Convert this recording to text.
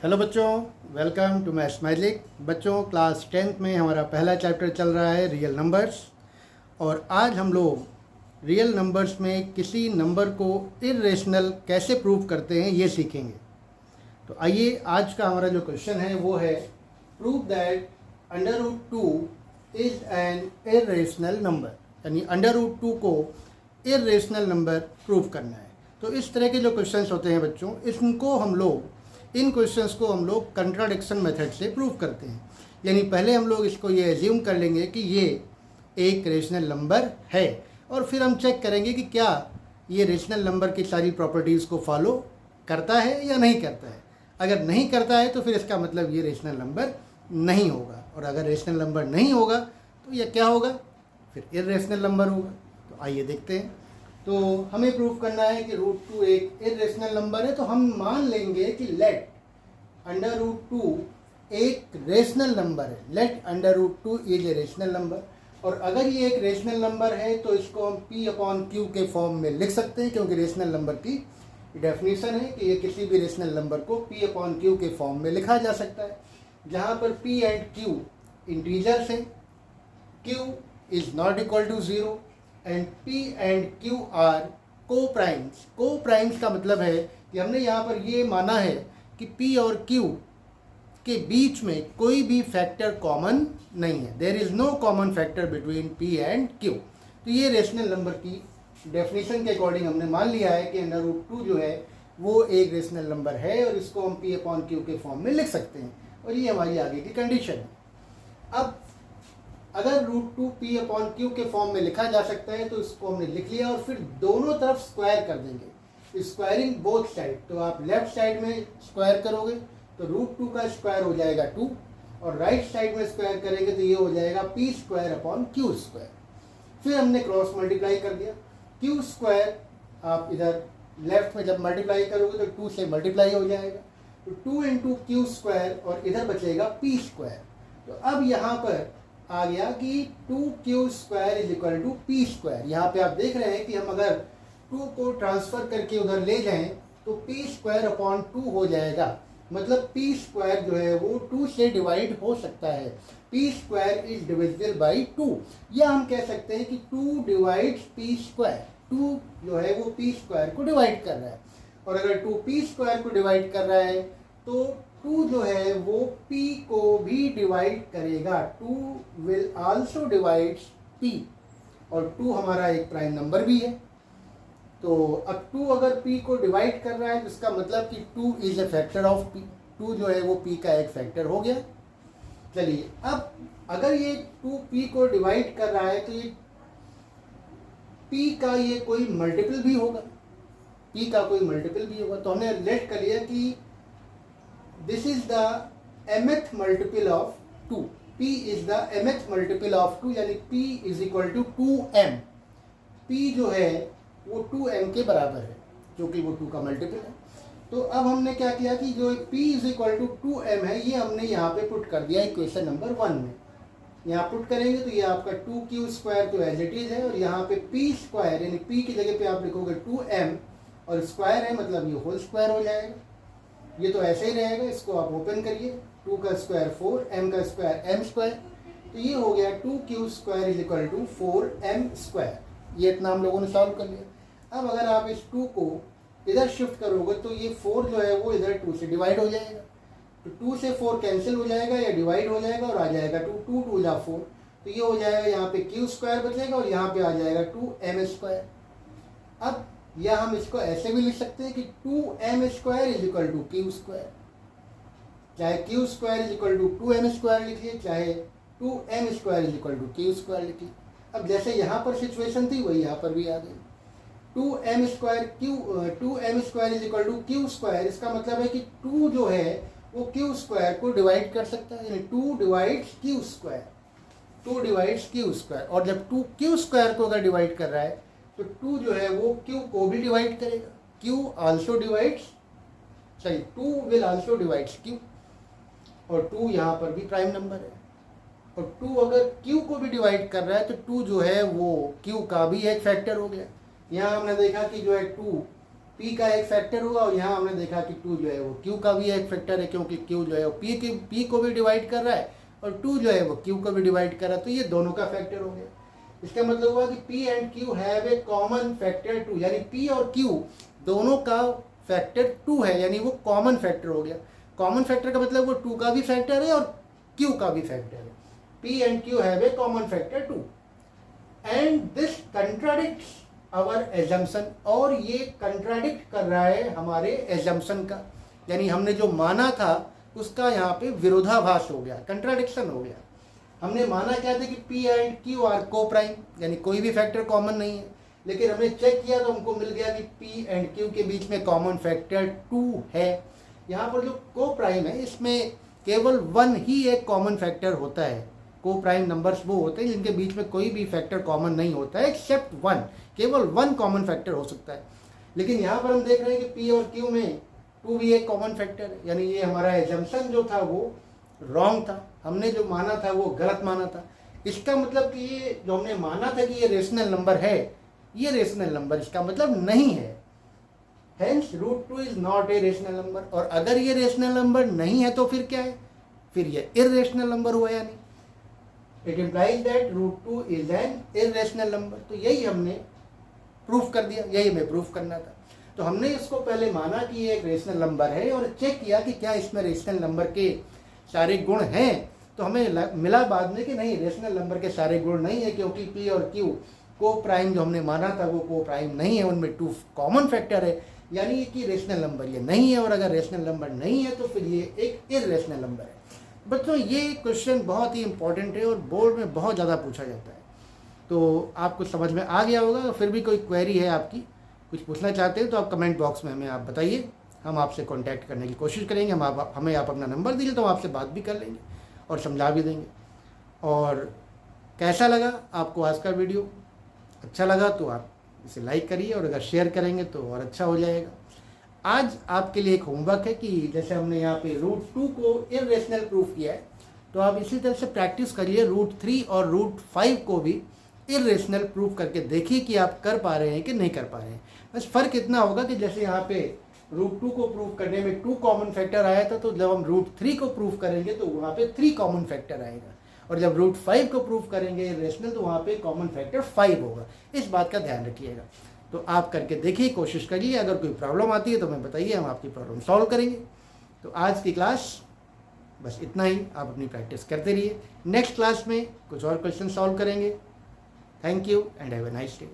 Hello बच्चों, welcome to mathematic. बच्चों, class 10th में हमारा पहला चैप्टर चल रहा है रियल नंबर्स। और आज हम लोग रियल नंबर्स में किसी नंबर को इर्रेशनल कैसे प्रूव करते हैं ये सीखेंगे। तो आइए, आज का हमारा जो क्वेश्चन है वो है prove that √2 is an irrational number, यानी √2 को इर्रेशनल नंबर प्रूव करना है। तो इस तरह के जो क्वेश्चंस होते हैं बच्चों, इन क्वेश्चंस को हम लोग कंट्राडिक्शन मेथड से प्रूव करते हैं। यानी पहले हम लोग इसको ये एज्यूम कर लेंगे कि ये एक रेशनल नंबर है, और फिर हम चेक करेंगे कि क्या ये रेशनल नंबर की सारी प्रॉपर्टीज़ को फॉलो करता है या नहीं करता है। अगर नहीं करता है तो फिर इसका मतलब ये रेशनल नंबर नहीं होगा, और अगर रेशनल नंबर नहीं होगा तो यह क्या होगा, फिर इर्रेशनल नंबर होगा। तो आइए देखते हैं। तो हमें प्रूव करना है कि √2 एक इर्रेशनल नंबर है। तो हम मान लेंगे कि लेट √2 एक रेशनल नंबर है। Let √2 is a rational number. और अगर ये एक रेशनल नंबर है तो इसको हम P/Q के फॉर्म में लिख सकते हैं, क्योंकि रेशनल नंबर की डेफिनेशन है कि ये किसी भी रेशनल नंबर को P/Q के फॉर्म में लिखा जा सकता है, जहाँ पर P एंड Q इंटीजर्स हैं, Q is not equal to 0 and P and Q are co-primes. Co-primes का मतलब है कि हमने यहाँ पर ये माना है कि P और Q के बीच में कोई भी फैक्टर कॉमन नहीं है। There is no common factor between P and Q। तो ये रेशनल नंबर की डेफिनेशन के अकॉर्डिंग हमने मान लिया है कि √2 जो है वो एक रेशनल नंबर है, और इसको हम P/Q के फॉर्म में लिख सकते हैं, और ये हमारी आगे की कंडीशन है। अब अगर √2 P/Q के फॉर्म में लिखा जा सकता है तो इसको हमने लिख लिया, और फिर दोनों तरफ स्क्वायर कर देंगे, स्क्वायरिंग बोथ साइड। तो आप लेफ्ट साइड में स्क्वायर करोगे तो √2 का स्क्वायर हो जाएगा 2, और राइट साइड में स्क्वायर करेंगे तो ये हो जाएगा P²/Q²। फिर हमने क्रॉस मल्टीप्लाई कर दिया। Q² आप इधर लेफ्ट में जब मल्टीप्लाई करोगे तो 2 से मल्टीप्लाई हो जाएगा, तो 2 × Q², और इधर बचेगा P²। तो अब यहाँ पर आ गया कि 2Q² = P²। यहाँ पे आप देख रहे हैं कि हम अगर 2 को ट्रांसफर करके उधर ले जाएं तो P²/2 हो जाएगा। मतलब P² जो है वो 2 से डिवाइड हो सकता है। P² इज डिविजिबल बाई 2, या हम कह सकते हैं कि 2 डिवाइड्स P²। 2 जो है वो P² को डिवाइड कर रहा है, और अगर 2 P² को डिवाइड कर रहा है तो 2 जो है वो P को भी डिवाइड करेगा। 2 विल आल्सो डिवाइड्स P, और 2 हमारा एक प्राइम नंबर भी है। तो अब 2 अगर P को डिवाइड कर रहा है तो इसका मतलब कि 2 is A factor of P। 2 जो है वो P का एक फैक्टर हो गया। चलिए, अब अगर ये 2 P को डिवाइड कर रहा है तो ये P का ये कोई मल्टीपल भी होगा। P का कोई मल्टीपल भी होगा। तो हमने लेट कर लिया कि this is the mth multiple of 2। P is the mth multiple of 2, यानी P = 2m। P जो है वो 2m के बराबर है, जो कि वो 2 का मल्टीपल है। तो अब हमने क्या किया कि जो P = 2m है ये हमने यहाँ पे पुट कर दिया इक्वेशन नंबर 1 में। यहाँ पुट करेंगे तो ये आपका 2Q² तो एज इट इज है, और यहाँ पे P² यानी P की जगह पे आप लिखोगे 2m, और स्क्वायर है मतलब ये होल स्क्वायर हो जाएगा। ये तो ऐसे ही रहेगा, इसको आप ओपन करिए। 2 का स्क्वायर 4, m का स्क्वायर m², तो ये हो गया 2Q² = 4m²। ये इतना हम लोगों ने सॉल्व कर लिया। अब अगर आप इस 2 को इधर शिफ्ट करोगे तो ये 4 जो है वो इधर 2 से डिवाइड हो जाएगा। तो 2 से 4 कैंसिल हो जाएगा या डिवाइड हो जाएगा, और आ जाएगा 2 2 2 जा 4। तो ये हो जाएगा, यहाँ पे Q² बचेगा, और यहाँ पे आ जाएगा 2m²। अब या हम इसको ऐसे भी लिख सकते हैं कि 2m² = Q²। चाहे Q² = 2m² लिखिए, चाहे 2m² = Q² लिखिए। अब जैसे यहाँ पर सिचुएशन थी वही यहाँ पर भी आ गई। 2m² = Q², इसका मतलब है कि 2 जो है वो Q² को डिवाइड कर सकता है, यानी 2 डिवाइड्स Q²। 2 डिवाइड्स Q², और जब 2 Q² को अगर डिवाइड कर रहा है तो 2 जो है वो Q को भी डिवाइड करेगा। Q also divides, sorry 2 will also divides Q, और 2 यहाँ पर भी प्राइम नंबर है। और 2 अगर Q को भी डिवाइड कर रहा है तो 2 जो है वो Q का भी एक फैक्टर हो गया। यहाँ हमने देखा कि जो है 2 p का एक फैक्टर हुआ और यहाँ हमने देखा कि 2 जो है वो q का भी एक फैक्टर है, क्योंकि q जो है वो p को भी डिवाइड कर रहा है और 2 जो है वो q को भी डिवाइड कर रहा है, तो ये दोनों का फैक्टर हो गया। इसका मतलब हुआ कि p and q have a common factor 2, यानी p और q दोनों का फैक्टर 2 है, यानी वो कॉमन फैक्टर हो गया। कॉमन फैक्टर का मतलब वो 2 का भी फैक्टर है और q का भी फैक्टर है। p and q have a common factor 2 and this contradicts our assumption, और ये कंट्राडिक्ट कर रहा है हमारे एजम्पशन का, यानी हमने जो माना था उसका यहाँ पे विरोधाभास हो गया, कंट्राडिक्शन हो गया। हमने माना क्या था कि p एंड q आर को प्राइम, यानी कोई भी फैक्टर कॉमन नहीं है, लेकिन हमने चेक किया तो हमको मिल गया कि p एंड q के बीच में कॉमन फैक्टर 2 है। यहाँ पर जो को प्राइम है इसमें केवल 1 ही एक कॉमन फैक्टर होता है। को प्राइम नंबर्स वो होते हैं जिनके बीच में कोई भी फैक्टर कॉमन नहीं होता है एक्सेप्ट 1, केवल 1 कॉमन फैक्टर हो सकता है। लेकिन यहाँ पर हम देख रहे हैं कि p और q में 2 भी एक कॉमन फैक्टर है, यानी ये हमारा एजम्पशन जो था वो रॉन्ग था, हमने जो माना था वो गलत माना था। इसका मतलब कि ये जो हमने माना था कि ये रेशनल नंबर है, ये रेशनल नंबर इसका मतलब नहीं है। Hence √2 is not a rational number, और अगर ये रेशनल नंबर नहीं है तो फिर क्या है, फिर ये इर्रेशनल नंबर हुआ, यानी it implies that √2 is an irrational number. तो यही हमने प्रूफ कर दिया, यही हमें प्रूफ करना था। तो हमने इसको पहले माना कि ये एक रेशनल नंबर है और चेक किया कि क्या इसमें रेशनल नंबर के सारे गुण हैं, तो हमें मिला बाद में कि नहीं, रेशनल नंबर के सारे गुण नहीं है, क्योंकि p और q को प्राइम जो हमने माना था वो को प्राइम नहीं है, उनमें 2 कॉमन फैक्टर है, यानी कि रेशनल नंबर ये नहीं है। और अगर रेशनल नंबर नहीं है तो फिर ये एक इर्रेशनल नंबर है। बच्चों ये क्वेश्चन बहुत ही इंपॉर्टेंट है और बोर्ड में बहुत ज़्यादा पूछा जाता है, तो आपको समझ में आ गया होगा। फिर भी कोई क्वेरी है आपकी, कुछ पूछना चाहते हैं तो आप कमेंट बॉक्स में हमें आप बताइए, हम आपसे कांटेक्ट करने की कोशिश करेंगे। हमें आप अपना नंबर दीजिए तो हम आपसे बात भी कर लेंगे और समझा भी देंगे। और कैसा लगा आपको आज का वीडियो? अच्छा लगा तो आप इसे लाइक करिए, और अगर शेयर करेंगे तो और अच्छा हो जाएगा। आज आपके लिए एक होमवर्क है कि जैसे हमने यहाँ पे √2 को इर्रेशनल प्रूफ किया है, तो आप इसी तरह से प्रैक्टिस करिए √3 और √5 को भी इर्रेशनल प्रूफ करके देखिए कि आप कर पा रहे हैं कि नहीं कर पा रहे हैं। बस फ़र्क इतना होगा कि जैसे यहाँ पे √2 को प्रूफ करने में 2 कॉमन फैक्टर आया था, तो जब हम √3 को प्रूफ करेंगे तो वहाँ पे 3 कॉमन फैक्टर आएगा, और जब √5 को प्रूफ करेंगे इर्रेशनल तो वहाँ पे कॉमन फैक्टर 5 होगा। इस बात का ध्यान रखिएगा। तो आप करके देखिए, कोशिश करिए। अगर कोई प्रॉब्लम आती है तो हमें बताइए, हम आपकी प्रॉब्लम सॉल्व करेंगे। तो आज की क्लास बस इतना ही, आप अपनी प्रैक्टिस करते रहिए। नेक्स्ट क्लास में कुछ और क्वेश्चन सॉल्व करेंगे। Thank you and have a nice day.